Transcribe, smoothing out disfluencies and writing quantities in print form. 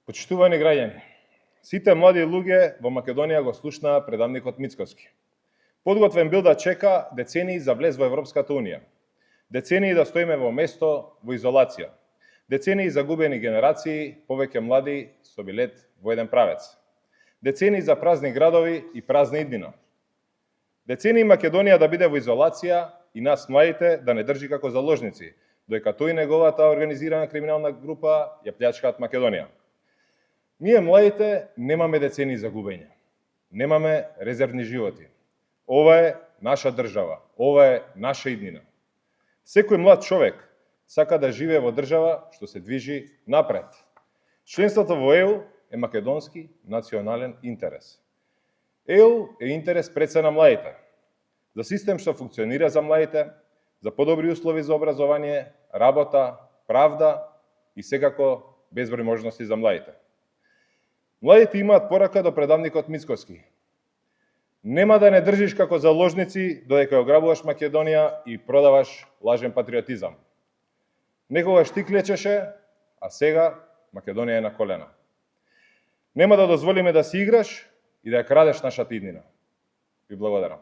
Почитувани граѓани, сите млади луѓе во Македонија го слушнаа предавникот Мицкоски. Подготвен бил да чека децении за влез во Европската Унија, децении да стоиме во место во изолација, децении загубени генерации, повеќе млади со билет во еден правец, децении за празни градови и празна иднина, децении Македонија да биде во изолација и нас младите да не држи како заложници, доека тој и неговата организирана криминална група ја плячкаат Македонија. Ние младите немаме децении за губење, немаме резервни животи. Ова е наша држава, ова е наша иднина. Секој млад човек сака да живее во држава што се движи напред. Членството во ЕУ е македонски национален интерес. ЕУ е интерес пред се на младите, за систем што функционира за младите, за подобри услови за образование, работа, правда и секако безброј можности за младите. Младите имаат порака до предавникот Мицкоски. Нема да не држиш како заложници додека ја ограбуваш Македонија и продаваш лажен патриотизам. Некогаш ти клечеше, а сега Македонија е на колена. Нема да дозволиме да си играш и да ја крадеш нашата иднина. Ви благодарам.